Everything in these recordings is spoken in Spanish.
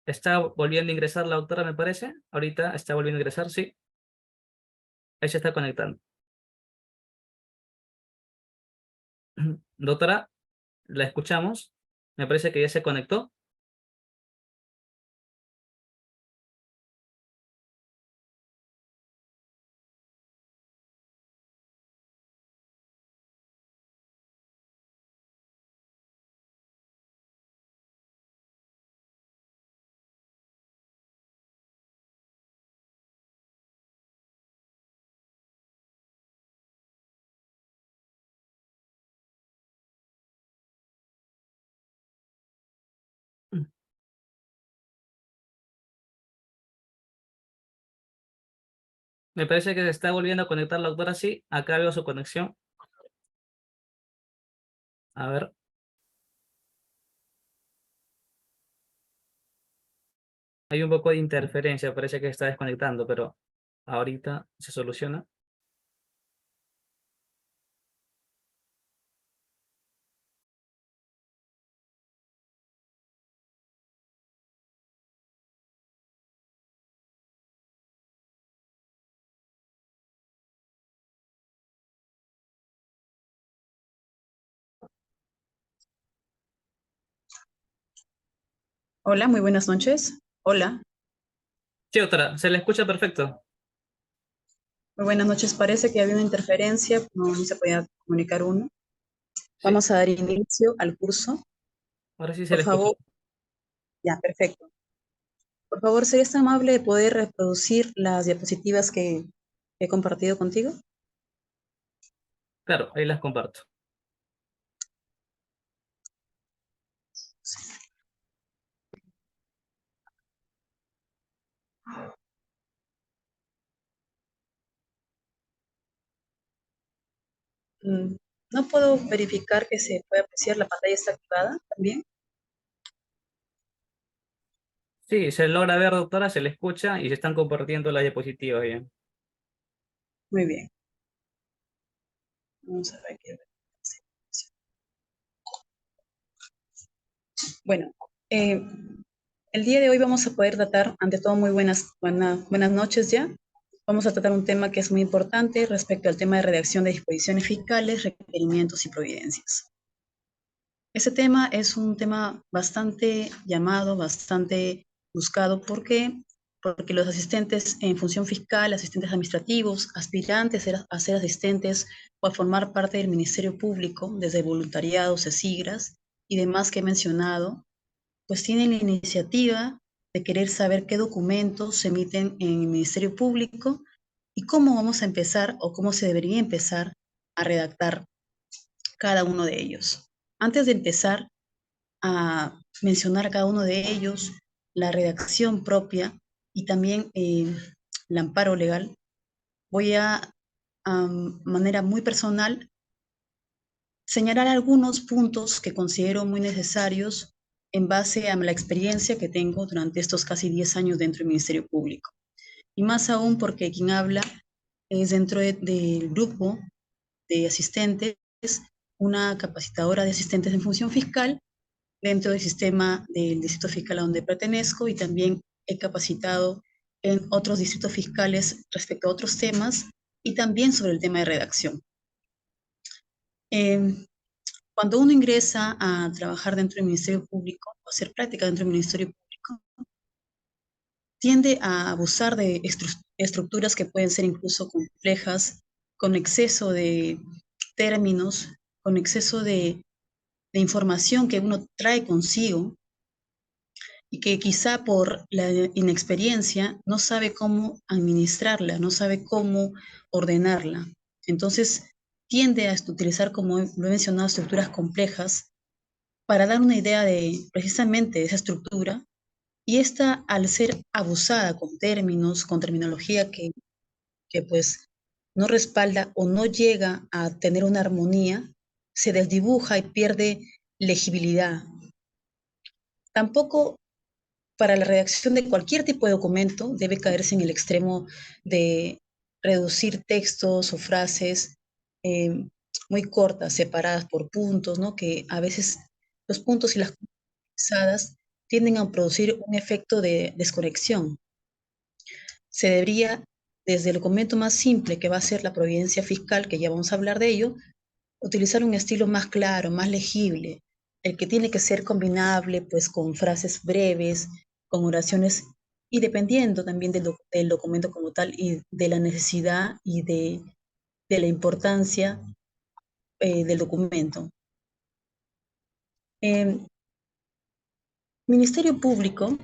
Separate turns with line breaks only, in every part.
Está volviendo a ingresar la doctora, me parece. Ahorita está volviendo a ingresar, sí. Ahí se está conectando. Doctora, la escuchamos. Me parece que ya se conectó. Me parece que se está volviendo a conectar la doctora, sí. Acá veo su conexión. A ver. Hay un poco de interferencia, parece que se está desconectando, pero ahorita se soluciona.
Hola, muy buenas noches. Hola,
Sí, doctora, se le escucha perfecto.
muy buenas noches. Parece que había una interferencia, no se podía comunicar uno.
Sí,
Vamos a dar inicio al curso.
ahora sí se
Por
le escucha.
favor, ya, perfecto. Por favor, ¿serías tan amable de poder reproducir las diapositivas que he compartido contigo?
Claro, ahí las comparto.
Mm, No puedo verificar que se puede apreciar, la pantalla está activada también.
Sí, se logra ver, doctora, se le escucha y se están compartiendo las diapositivas bien.
Muy bien. Vamos a ver qué. Bueno, eh, el día de hoy vamos a poder tratar, ante todo, muy buenas noches ya. Vamos a tratar un tema que es muy importante respecto al tema de redacción de disposiciones fiscales, requerimientos y providencias. Ese tema es un tema bastante llamado, bastante buscado. ¿Por qué? Porque los asistentes en función fiscal, asistentes administrativos, aspirantes a ser asistentes o a formar parte del Ministerio Público, desde voluntariados, CESIGRAS y demás que he mencionado, pues tienen la iniciativa de querer saber qué documentos se emiten en el Ministerio Público y cómo vamos a empezar o cómo se debería empezar a redactar cada uno de ellos. Antes de empezar a mencionar cada uno de ellos, la redacción propia y también el amparo legal, voy a manera muy personal, señalar algunos puntos que considero muy necesarios en base a la experiencia que tengo durante estos casi 10 años dentro del Ministerio Público. Y más aún porque quien habla es dentro del grupo de asistentes, una capacitadora de asistentes en función fiscal dentro del sistema del distrito fiscal a donde pertenezco, y también he capacitado en otros distritos fiscales respecto a otros temas y también sobre el tema de redacción. Eh, Cuando uno ingresa a trabajar dentro del Ministerio Público o hacer práctica dentro del Ministerio Público, tiende a abusar de estructuras que pueden ser incluso complejas, con exceso de términos, con exceso de información que uno trae consigo y que quizá por la inexperiencia no sabe cómo administrarla, no sabe cómo ordenarla. Entonces tiende a utilizar, como lo he mencionado, estructuras complejas para dar una idea de precisamente de esa estructura, y esta, al ser abusada con términos, con terminología que pues no respalda o no llega a tener una armonía, se desdibuja y pierde legibilidad. Tampoco para la redacción de cualquier tipo de documento debe caerse en el extremo de reducir textos o frases eh, muy cortas, separadas por puntos, ¿no? Que a veces los puntos y las puntualizadas tienden a producir un efecto de desconexión. Se debería, desde el documento más simple que va a ser la providencia fiscal, que ya vamos a hablar de ello, utilizar un estilo más claro, más legible, el que tiene que ser combinable pues con frases breves, con oraciones y dependiendo también del documento como tal y de la necesidad y de la importancia del documento. Eh, Ministerio Público,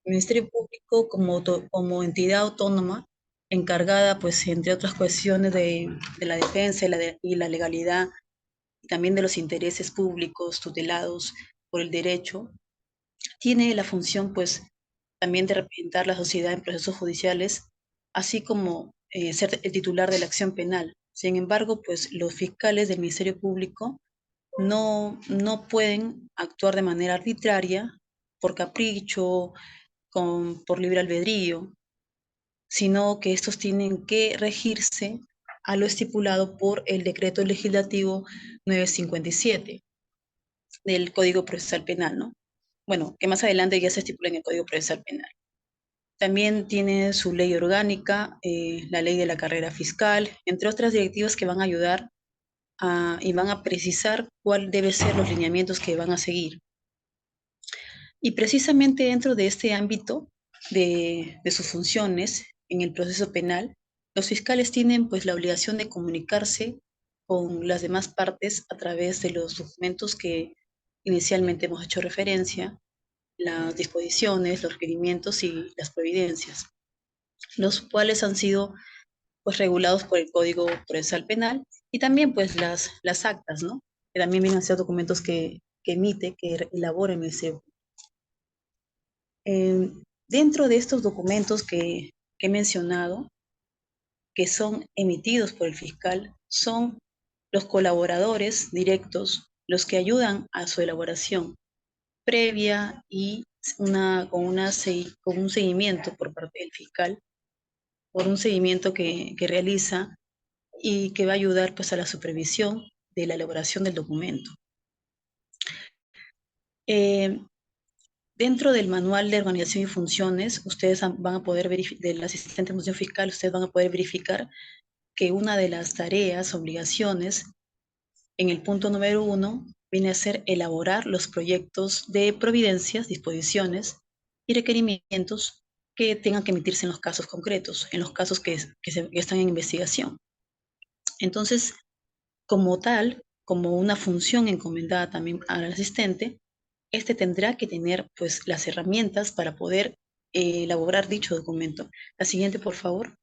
Ministerio Público como entidad autónoma encargada, pues, entre otras cuestiones de la defensa y la legalidad, y también de los intereses públicos tutelados por el derecho, tiene la función, pues, también de representar la sociedad en procesos judiciales, así como ser el titular de la acción penal. Sin embargo, pues, los fiscales del Ministerio Público no pueden actuar de manera arbitraria, por capricho, por libre albedrío, sino que estos tienen que regirse a lo estipulado por el decreto legislativo 957 del Código Procesal Penal, ¿no? Bueno, que más adelante ya se estipula en el Código Procesal Penal. También tiene su ley orgánica, la ley de la carrera fiscal, entre otras directivas que van a ayudar y van a precisar cuál deben ser los lineamientos que van a seguir. Y precisamente dentro de este ámbito de sus funciones en el proceso penal, los fiscales tienen pues la obligación de comunicarse con las demás partes a través de los documentos que inicialmente hemos hecho referencia, las disposiciones, los requerimientos y las providencias, los cuales han sido pues regulados por el Código Procesal Penal y también pues las actas, ¿no? Que también vienen a ser documentos que emite, que elabora el Ministerio. Eh, Dentro de estos documentos que he mencionado, que son emitidos por el fiscal, son los colaboradores directos los que ayudan a su elaboración previa y con un seguimiento por parte del fiscal, por un seguimiento que realiza y que va a ayudar pues a la supervisión de la elaboración del documento. Eh, Dentro del manual de organización y funciones, ustedes van a poder verificar, del asistente de función fiscal, ustedes van a poder verificar que una de las tareas, obligaciones, en el punto número 1, viene a ser elaborar los proyectos de providencias, disposiciones y requerimientos que tengan que emitirse en los casos concretos, en los casos que están en investigación. Entonces, como tal, como una función encomendada también al asistente, este tendrá que tener pues las herramientas para poder elaborar dicho documento. La siguiente, por favor.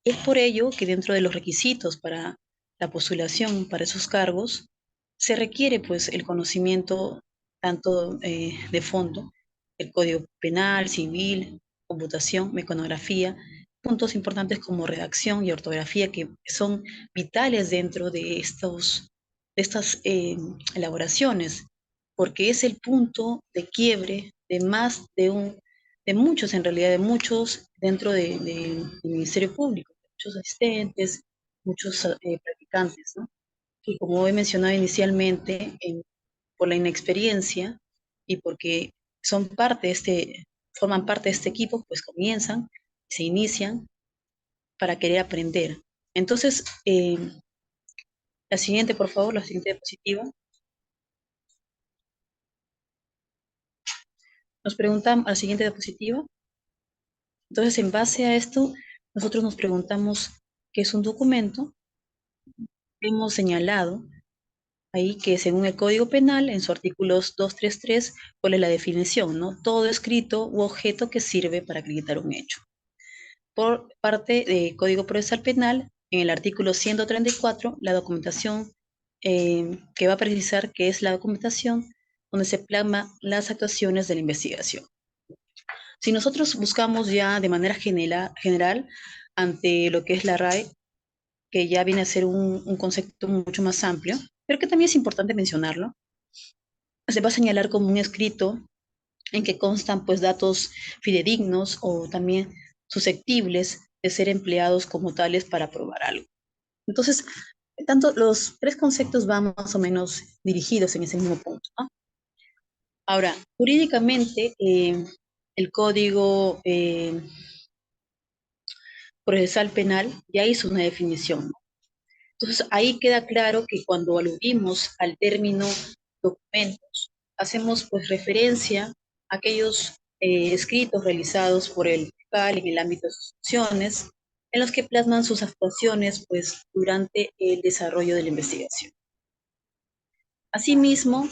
Es por ello que dentro de los requisitos para la postulación para esos cargos, se requiere pues el conocimiento tanto de fondo, el código penal, civil, computación, mecanografía, puntos importantes como redacción y ortografía que son vitales dentro de estas elaboraciones, porque es el punto de quiebre de muchos en realidad, de muchos dentro del Ministerio Público, muchos asistentes, muchos practicantes, ¿no? Y como he mencionado inicialmente, por la inexperiencia y porque forman parte de este equipo, pues comienzan, se inician para querer aprender. Entonces, la siguiente, por favor, la siguiente diapositiva. Nos preguntamos, la siguiente diapositiva. Entonces, en base a esto, nosotros nos preguntamos qué es un documento. Hemos señalado ahí que según el Código Penal, en su artículo 233, cuál es la definición, ¿no? Todo escrito u objeto que sirve para acreditar un hecho. Por parte del Código Procesal Penal, en el artículo 134, la documentación que va a precisar qué es la documentación donde se plasma las actuaciones de la investigación. Si nosotros buscamos ya de manera general ante lo que es la RAE, que ya viene a ser un concepto mucho más amplio, pero que también es importante mencionarlo, se va a señalar como un escrito en que constan pues datos fidedignos o también susceptibles de ser empleados como tales para probar algo. Entonces, tanto los tres conceptos van más o menos dirigidos en ese mismo punto, ¿no? Ahora, jurídicamente, el Código Procesal Penal ya hizo una definición, ¿no? Entonces, ahí queda claro que cuando aludimos al término documentos, hacemos pues referencia a aquellos escritos realizados por el fiscal en el ámbito de sus funciones, en los que plasman sus actuaciones pues durante el desarrollo de la investigación. Asimismo,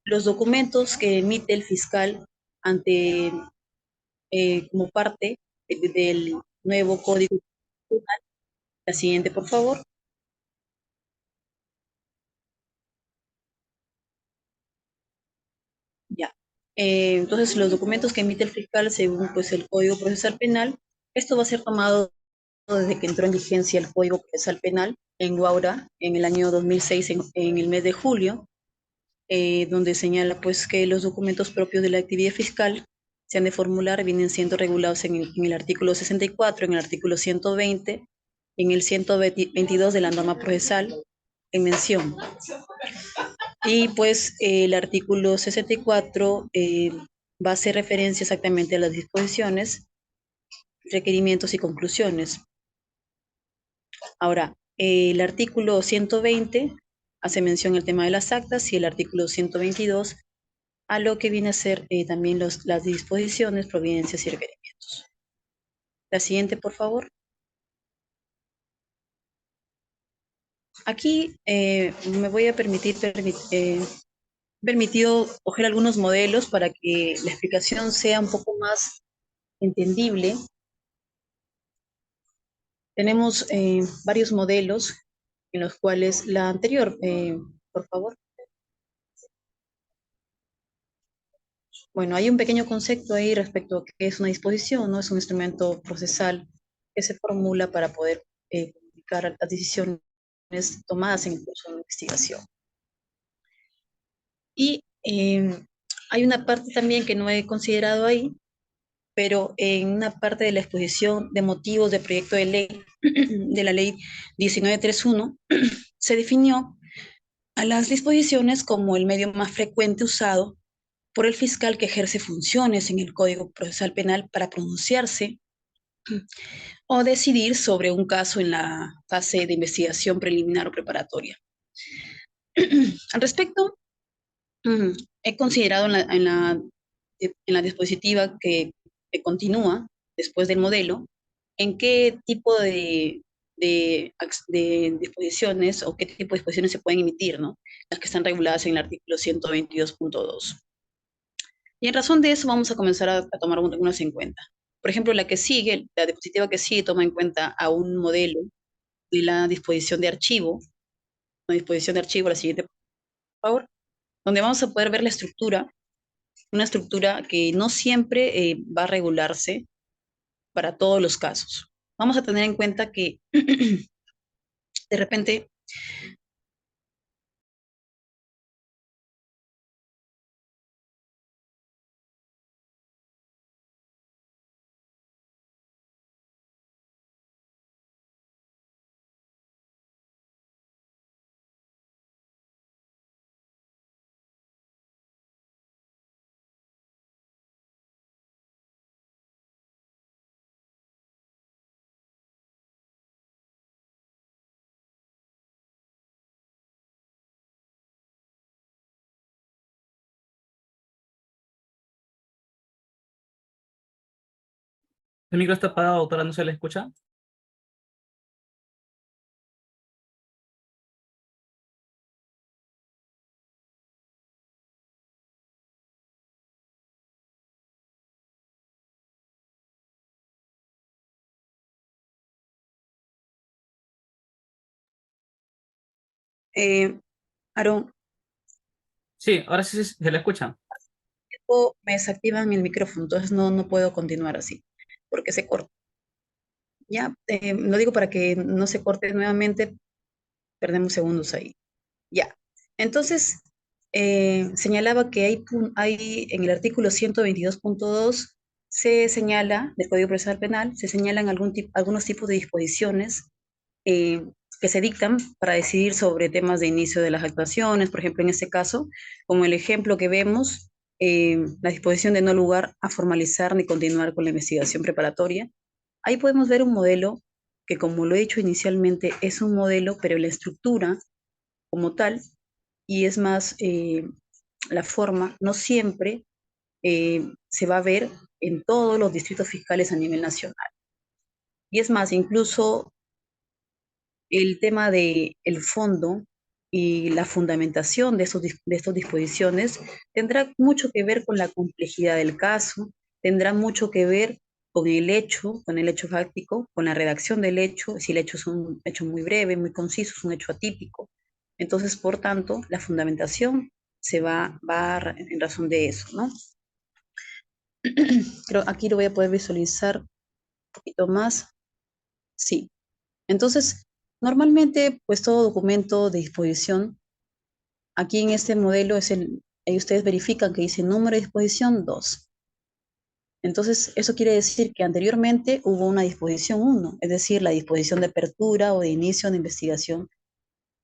los documentos que emite el fiscal ante como parte del nuevo código penal. La siguiente, por favor. Ya. Entonces, los documentos que emite el fiscal según pues, el Código Procesal Penal, esto va a ser tomado desde que entró en vigencia el Código Procesal Penal en Guaura en el año 2006, en el mes de julio, donde señala pues que los documentos propios de la actividad fiscal se han de formular, vienen siendo regulados en el artículo 64, en el artículo 120, en el 122 de la norma procesal en mención. Y pues el artículo 64 va a hacer referencia exactamente a las disposiciones, requerimientos y conclusiones. Ahora, el artículo 120 hace mención al tema de las actas y el artículo 122 a lo que viene a ser también las disposiciones, providencias y requerimientos. La siguiente, por favor. Aquí me voy a permitido coger algunos modelos para que la explicación sea un poco más entendible. Tenemos varios modelos en los cuales la anterior, por favor. Bueno, hay un pequeño concepto ahí respecto a qué es una disposición, ¿no? Es un instrumento procesal que se formula para poder comunicar las decisiones tomadas en el curso de la investigación. Y hay una parte también que no he considerado ahí, pero en una parte de la exposición de motivos del proyecto de ley, de la ley 1931, se definió a las disposiciones como el medio más frecuente usado por el fiscal que ejerce funciones en el Código Procesal Penal para pronunciarse o decidir sobre un caso en la fase de investigación preliminar o preparatoria. Al respecto, he considerado en la dispositiva que continúa después del modelo, en qué tipo de disposiciones o qué tipo de disposiciones se pueden emitir, ¿no? Las que están reguladas en el artículo 122.2. Y en razón de eso vamos a comenzar a tomar algunas en cuenta. Por ejemplo, la dispositiva que sigue toma en cuenta a un modelo de la disposición de archivo, una disposición de archivo, la siguiente, por favor, donde vamos a poder ver la estructura, una estructura que no siempre va a regularse para todos los casos. Vamos a tener en cuenta que de repente
El micro está apagado, doctora, ¿no se le escucha?
eh, Aaron,
Sí, ahora sí se le escucha.
me desactivan el micrófono, entonces no puedo continuar así, porque se corta. Ya, lo digo para que no se corte nuevamente, perdemos segundos ahí. Ya. Entonces, señalaba que hay en el artículo 122.2 se señala, del Código Procesal Penal, se señalan algunos tipos de disposiciones eh, que se dictan para decidir sobre temas de inicio de las actuaciones, por ejemplo, en este caso, como el ejemplo que vemos, la disposición de no lugar a formalizar ni continuar con la investigación preparatoria. Ahí podemos ver un modelo que, como lo he dicho inicialmente, es un modelo, pero la estructura como tal, y es más la forma, no siempre se va a ver en todos los distritos fiscales a nivel nacional. Y es más, incluso el tema del fondo y la fundamentación de estas disposiciones tendrá mucho que ver con la complejidad del caso, tendrá mucho que ver con el hecho fáctico, con la redacción del hecho, si el hecho es un hecho muy breve, muy conciso, es un hecho atípico. Entonces, por tanto, la fundamentación se va en razón de eso, ¿no? Creo aquí lo voy a poder visualizar un poquito más. Sí. Entonces, normalmente, pues todo documento de disposición, aquí en este modelo ahí ustedes verifican que dice número de disposición 2. Entonces, eso quiere decir que anteriormente hubo una disposición 1, es decir, la disposición de apertura o de inicio de investigación,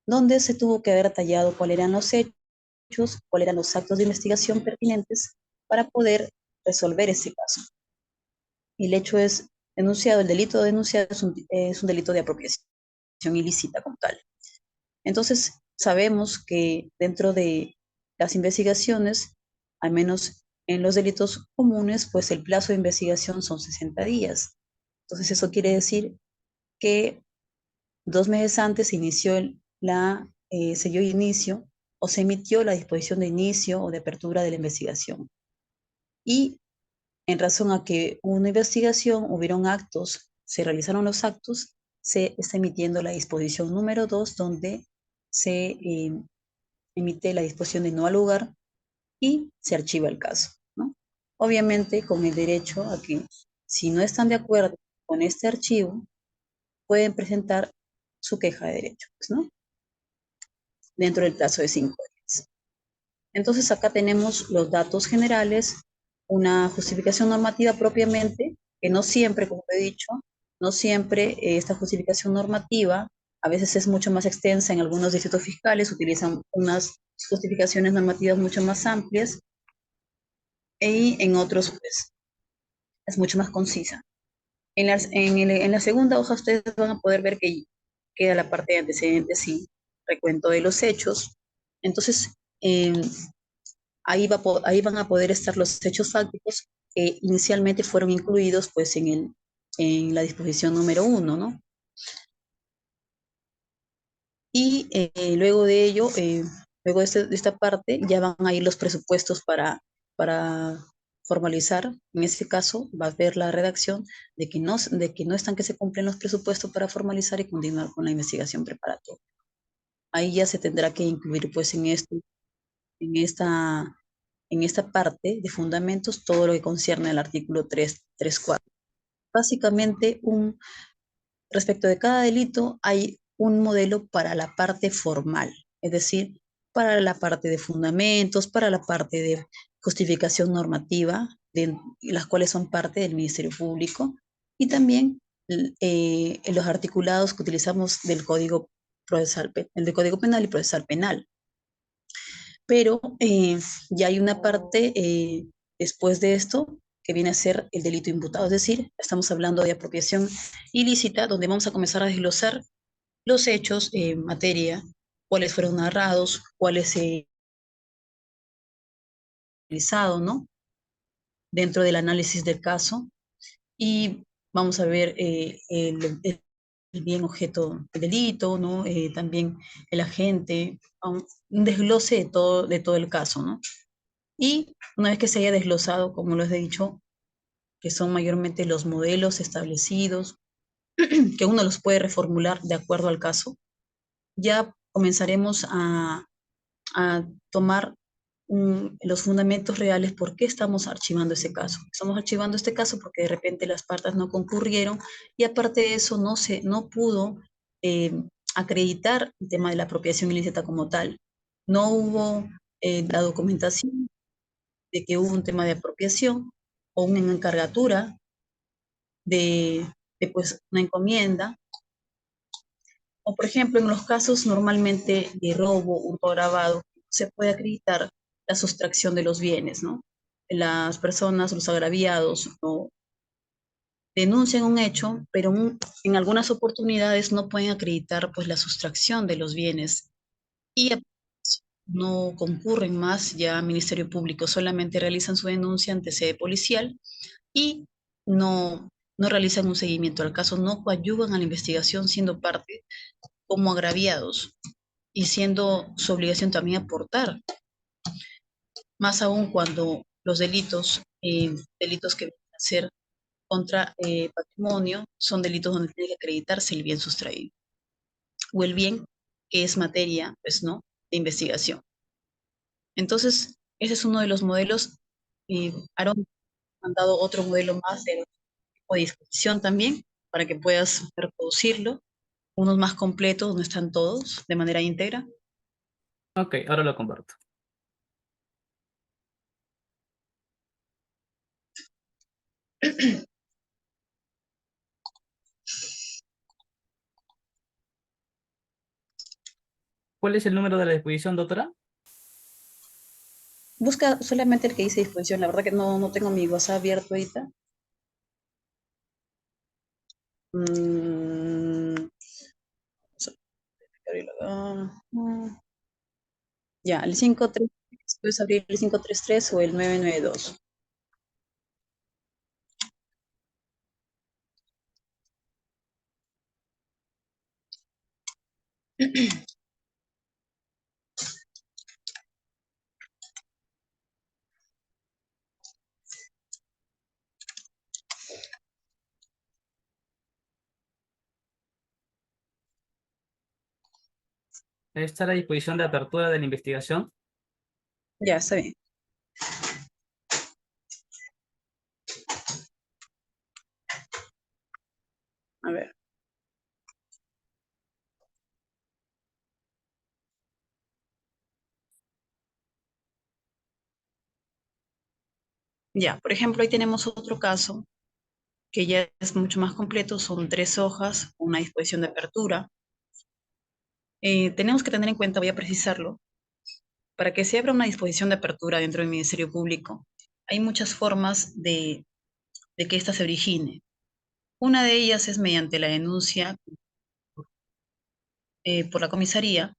donde se tuvo que haber detallado cuáles eran los hechos, cuáles eran los actos de investigación pertinentes para poder resolver ese caso. Y el hecho es denunciado, el delito denunciado es un delito de apropiación ilícita como tal. Entonces, sabemos que dentro de las investigaciones, al menos en los delitos comunes, pues el plazo de investigación son 60 días. Entonces, eso quiere decir que 2 meses antes se inició se dio inicio o se emitió la disposición de inicio o de apertura de la investigación. Y en razón a que hubo una investigación, hubieron actos, se realizaron los actos, se está emitiendo la disposición número 2, donde se emite la disposición de no al lugar y se archiva el caso, ¿no? Obviamente con el derecho a que si no están de acuerdo con este archivo, pueden presentar su queja de derechos, ¿no? Dentro del plazo de 5 días. Entonces acá tenemos los datos generales, una justificación normativa propiamente, que no siempre, como he dicho, no siempre esta justificación normativa a veces es mucho más extensa. En algunos distritos fiscales utilizan unas justificaciones normativas mucho más amplias y en otros pues es mucho más concisa. En la segunda hoja ustedes van a poder ver que queda la parte de antecedentes y recuento de los hechos. Entonces, eh, ahí van a poder estar los hechos fácticos que inicialmente fueron incluidos pues en la disposición número 1, ¿no? Y luego de ello, luego de esta parte, ya van a ir los presupuestos para formalizar. En este caso, va a haber la redacción de que no están que se cumplen los presupuestos para formalizar y continuar con la investigación preparatoria. Ahí ya se tendrá que incluir pues en esta, en esta parte de fundamentos todo lo que concierne al artículo 3.4. Básicamente, respecto de cada delito hay un modelo para la parte formal, es decir, para la parte de fundamentos, para la parte de justificación normativa, las cuales son parte del Ministerio Público, y también los articulados que utilizamos del Código Procesal, el de Código Penal y Procesal Penal. Pero ya hay una parte después de esto que viene a ser el delito imputado, es decir, estamos hablando de apropiación ilícita, donde vamos a comenzar a desglosar los hechos en materia, cuáles fueron narrados, cuáles se han realizado, ¿no? Dentro del análisis del caso, y vamos a ver el bien objeto del delito, ¿no? También el agente, un desglose de todo el caso, ¿no? Y una vez que se haya desglosado, como les he dicho, que son mayormente los modelos establecidos, que uno los puede reformular de acuerdo al caso, ya comenzaremos a tomar los fundamentos reales por qué estamos archivando ese caso. Estamos archivando este caso porque de repente las partes no concurrieron y aparte de eso no pudo eh, acreditar el tema de la apropiación ilícita como tal. No hubo la documentación de que hubo un tema de apropiación o una encargatura de pues, una encomienda, o por ejemplo en los casos normalmente de robo, hurto agravado, se puede acreditar la sustracción de los bienes, ¿no? las personas, los agraviados, ¿no? Denuncian un hecho, pero en algunas oportunidades no pueden acreditar pues la sustracción de los bienes y no concurren más ya al Ministerio Público, solamente realizan su denuncia ante sede policial y no realizan un seguimiento al caso, no coadyuvan a la investigación siendo parte como agraviados y siendo su obligación también aportar, más aún cuando los delitos que van a ser contra patrimonio son delitos donde tiene que acreditarse el bien sustraído o el bien que es materia, pues no, de investigación. Entonces, ese es uno de los modelos. Aaron ha mandado otro modelo más de tipo de disposición también para que puedas reproducirlo, unos más completos donde están todos de manera íntegra.
Ok, ahora lo comparto. ¿Cuál es el número de la disposición, doctora?
Busca solamente el que dice disposición. La verdad que no tengo mi WhatsApp abierto ahorita. Mm, ya, el 533, puedes abrir el 533 o el 992.
Está a la disposición de apertura de la investigación.
Ya, está bien. A ver. Ya, por ejemplo, ahí tenemos otro caso que ya es mucho más completo. Son 3 hojas, una disposición de apertura. Tenemos que tener en cuenta, voy a precisarlo, para que se abra una disposición de apertura dentro del Ministerio Público, hay muchas formas de que ésta se origine. Una de ellas es mediante la denuncia por la comisaría,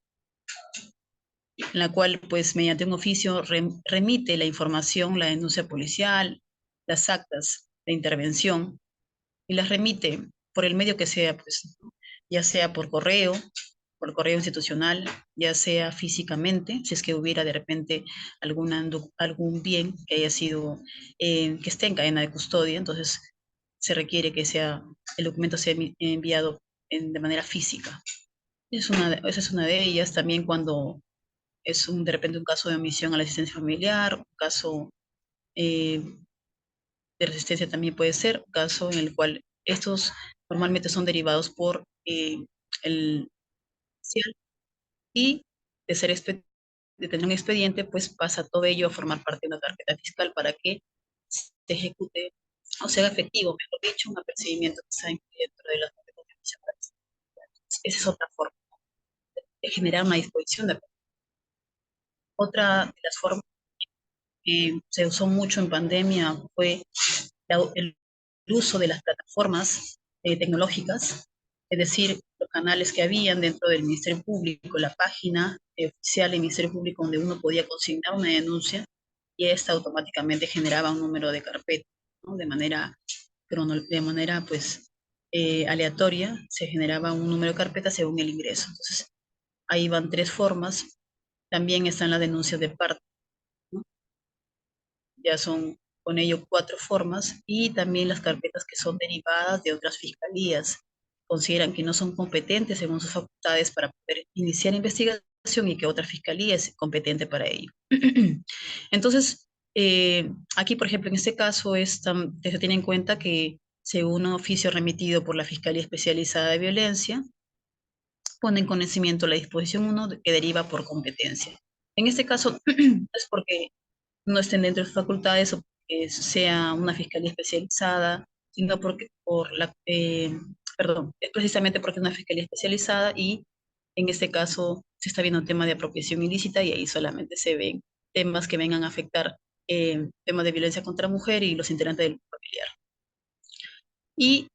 en la cual, pues, mediante un oficio remite la información, la denuncia policial, las actas de intervención, y las remite por el medio que sea, pues, ¿no? Ya sea por correo institucional, ya sea físicamente, si es que hubiera de repente algún bien que haya sido, que esté en cadena de custodia, entonces se requiere que el documento sea enviado de manera física. Esa es una de ellas. También cuando es de repente un caso de omisión a la asistencia familiar, un caso eh, de resistencia también puede ser, un caso en el cual estos normalmente son derivados por el judicial y de ser de tener un expediente, pues pasa todo ello a formar parte de una carpeta fiscal para que se ejecute o sea efectivo, mejor dicho, un apercibimiento que está incluido dentro de las carpetas fiscales. Esa es otra forma de generar una disposición de apertura. Otra de las formas que se usó mucho en pandemia fue el uso de las plataformas tecnológicas, es decir, los canales que habían dentro del Ministerio Público, la página oficial del Ministerio Público donde uno podía consignar una denuncia y esta automáticamente generaba un número de carpeta, ¿no? De manera pues aleatoria se generaba un número de carpeta según el ingreso. Entonces, ahí van 3 formas. También están las denuncias de parte, ¿no? Ya son con ello 4 formas, y también las carpetas que son derivadas de otras fiscalías. Consideran que no son competentes según sus facultades para poder iniciar investigación y que otra fiscalía es competente para ello. Entonces, aquí, por ejemplo, en este caso, se tiene en cuenta que según un oficio remitido por la Fiscalía Especializada de Violencia, pone en conocimiento la disposición 1 que deriva por competencia. En este caso, es porque no estén dentro de sus facultades o que sea una fiscalía especializada, sino perdón, es precisamente porque es una fiscalía especializada y en este caso se está viendo un tema de apropiación ilícita y ahí solamente se ven temas que vengan a afectar temas de violencia contra mujer y los integrantes del grupo familiar. Y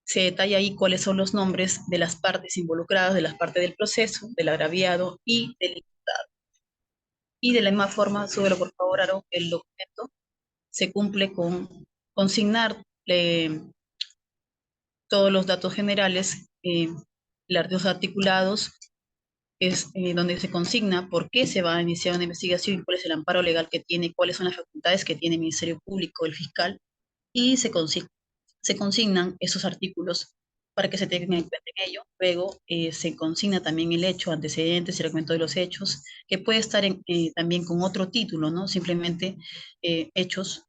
se detalla ahí cuáles son los nombres de las partes involucradas, de las partes del proceso, del agraviado y del imputado. Y de la misma forma, súbelo por favor, Aaron, el documento se cumple con consignar todos los datos generales, los articulados, es donde se consigna por qué se va a iniciar una investigación y cuál es el amparo legal que tiene, cuáles son las facultades que tiene el Ministerio Público, el fiscal, y se consignan esos artículos para que se tengan en cuenta en ello. Luego se consigna también el hecho, antecedentes y recuento de los hechos, que puede estar también con otro título, ¿no? Simplemente hechos,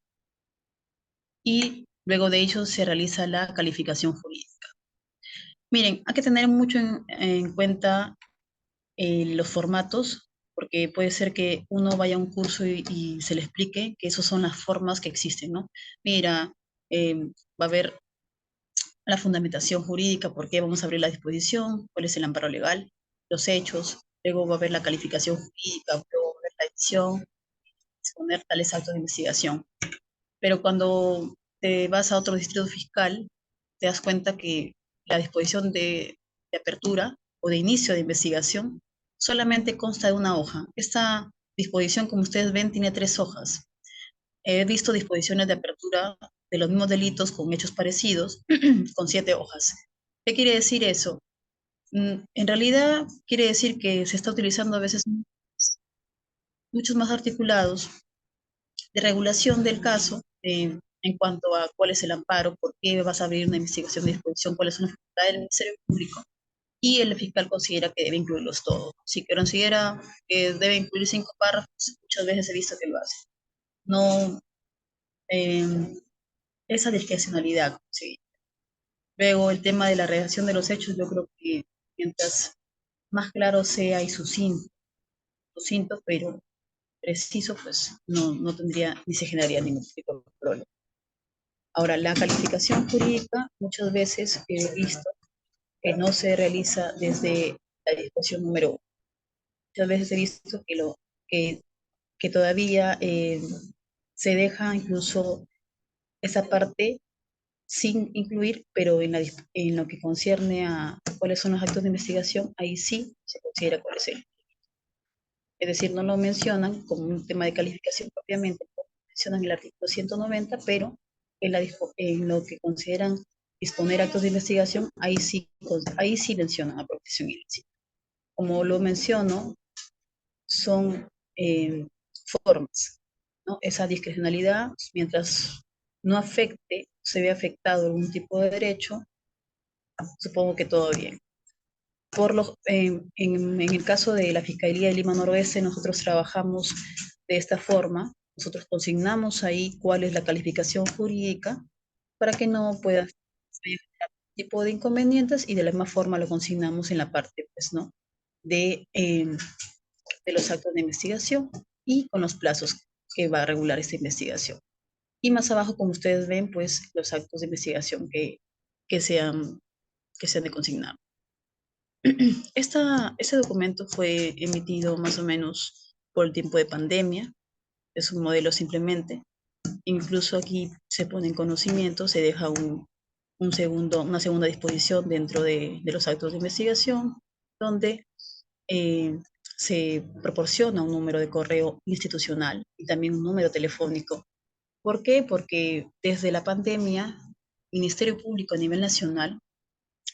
y luego de ello se realiza la calificación jurídica. Miren, hay que tener mucho en cuenta los formatos, porque puede ser que uno vaya a un curso y se le explique que esas son las formas que existen, ¿no? Mira, va a haber la fundamentación jurídica, por qué vamos a abrir la disposición, cuál es el amparo legal, los hechos, luego va a haber la calificación jurídica, luego va a haber la edición, exponer tales actos de investigación. Pero cuando te vas a otro distrito fiscal, te das cuenta que la disposición de apertura o de inicio de investigación solamente consta de una hoja. Esta disposición, como ustedes ven, tiene 3 hojas. He visto disposiciones de apertura de los mismos delitos con hechos parecidos con 7 hojas. ¿Qué quiere decir eso? En realidad quiere decir que se está utilizando a veces muchos más articulados de regulación del caso en cuanto a cuál es el amparo, por qué vas a abrir una investigación de disposición, cuáles son las facultades del Ministerio Público, y el fiscal considera que debe incluirlos todos. Si considera que debe incluir 5 párrafos, muchas veces he visto que lo hace. No, eh, esa discrecionalidad, sí. Luego, el tema de la redacción de los hechos, yo creo que mientras más claro sea y sucinto, pero preciso, pues no tendría ni se generaría ningún tipo de problema. Ahora, la calificación jurídica muchas veces he visto que no se realiza desde la disposición número 1. Muchas veces he visto que, que todavía se deja incluso esa parte sin incluir, pero en lo que concierne a cuáles son los actos de investigación, ahí sí se considera cuál es el. Es decir, no lo mencionan como un tema de calificación propiamente, mencionan el artículo 190, pero en lo que consideran disponer actos de investigación, ahí sí mencionan a protección ilícita. Como lo menciono, son formas, ¿no? Esa discrecionalidad, mientras no afecte, se ve afectado algún tipo de derecho, supongo que todo bien. En el caso de la Fiscalía de Lima Noroeste, nosotros trabajamos de esta forma. Nosotros consignamos ahí cuál es la calificación jurídica para que no pueda generar tipo de inconvenientes, y de la misma forma lo consignamos en la parte, pues, ¿no? De los actos de investigación y con los plazos que va a regular esta investigación. Y más abajo, como ustedes ven, pues los actos de investigación que sean, que sean de consignar. Este documento fue emitido más o menos por el tiempo de pandemia, es un modelo simplemente. Incluso aquí se pone en conocimiento, se deja una segunda disposición dentro de los actos de investigación, donde eh, se proporciona un número de correo institucional y también un número telefónico. ¿Por qué? Porque desde la pandemia, el Ministerio Público a nivel nacional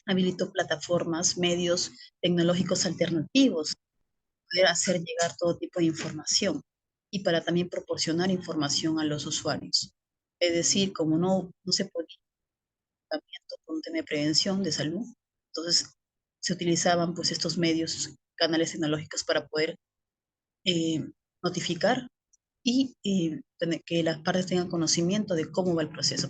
habilitó plataformas, medios tecnológicos alternativos para poder hacer llegar todo tipo de información y para también proporcionar información a los usuarios. Es decir, como no se podía por un tema de prevención de salud, entonces se utilizaban pues estos medios, canales tecnológicos para poder eh, notificar y que las partes tengan conocimiento de cómo va el proceso.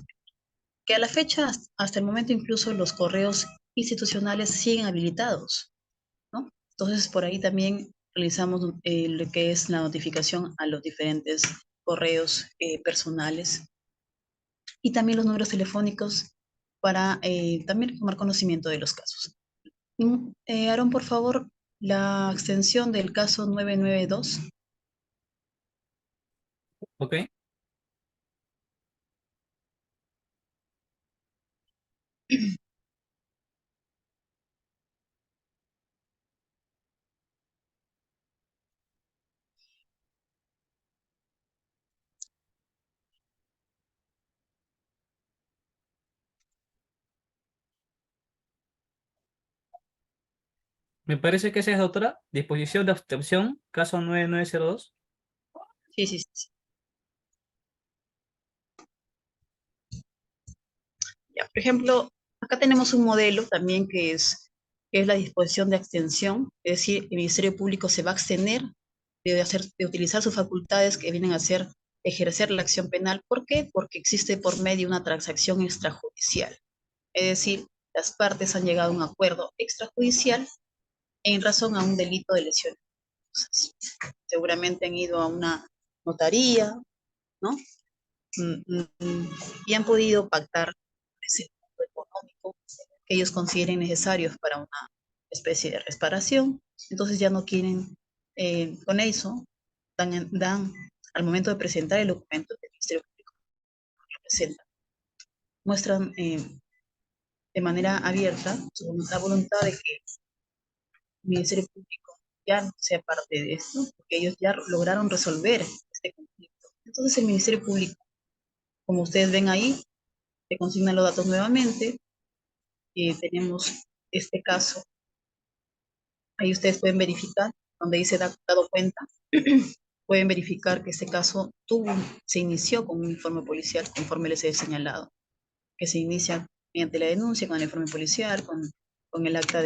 Que a la fecha, hasta el momento, incluso los correos institucionales siguen habilitados, ¿no? Entonces, por ahí también realizamos lo que es la notificación a los diferentes correos personales, y también los números telefónicos para también tomar conocimiento de los casos. Aaron, por favor, la extensión del caso 992.
Ok. Me parece que esa es, doctora, disposición de abstención, caso 9902.
Sí, sí, sí, sí. Ya, por ejemplo, acá tenemos un modelo también que es la disposición de abstención, es decir, el Ministerio Público se va a abstener de utilizar sus facultades que vienen a ser ejercer la acción penal. ¿Por qué? Porque existe por medio una transacción extrajudicial. Es decir, las partes han llegado a un acuerdo extrajudicial en razón a un delito de lesiones. Seguramente han ido a una notaría, ¿no? Y han podido pactar ese monto económico que ellos consideren necesarios para una especie de reparación. Entonces ya no quieren, con eso, dan al momento de presentar el documento que el Ministerio Público presenta, muestran de manera abierta la voluntad de que el Ministerio Público ya no sea parte de esto, porque ellos ya lograron resolver este conflicto. Entonces el Ministerio Público, como ustedes ven ahí, se consignan los datos nuevamente. Tenemos este caso, ahí ustedes pueden verificar, donde dice dado cuenta, pueden verificar que este caso se inició con un informe policial, conforme les he señalado, que se inicia mediante la denuncia, con el informe policial, con el acta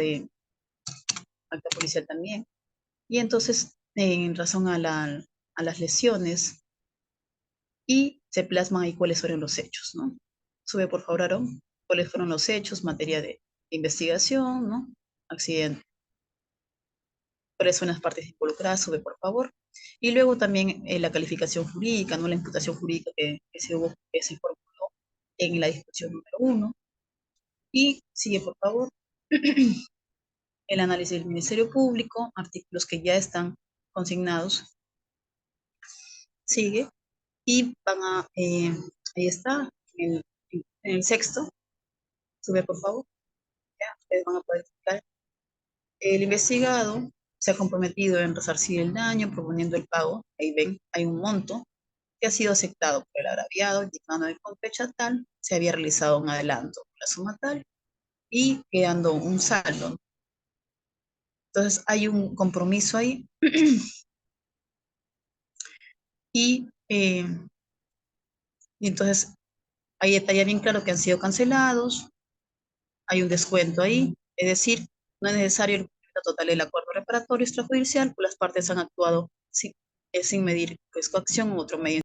policial también. Y entonces, en razón a las lesiones, y se plasman ahí cuáles fueron los hechos, ¿no? Sube, por favor, Aarón, cuáles fueron los hechos, materia de investigación, ¿no? Accidente. ¿Cuáles son las partes involucradas? Sube, por favor. Y luego también la calificación jurídica, ¿no? La imputación jurídica que se formuló en la disposición número 1. Y sigue, por favor, el análisis del Ministerio Público, artículos que ya están consignados. Sigue. Y ahí está, en el sexto. Sube, por favor. Ya, ustedes van a poder explicar. El investigado se ha comprometido en resarcir el daño proponiendo el pago. Ahí ven, hay un monto que ha sido aceptado por el agraviado, indicando que con fecha tal se había realizado un adelanto por la suma tal y quedando un saldo. Entonces hay un compromiso ahí y, eh, y entonces ahí detalla bien claro que han sido cancelados, hay un descuento ahí, es decir, no es necesario el cumplimiento total del acuerdo reparatorio extrajudicial, pues las partes han actuado sin medir pues, coacción u otro medio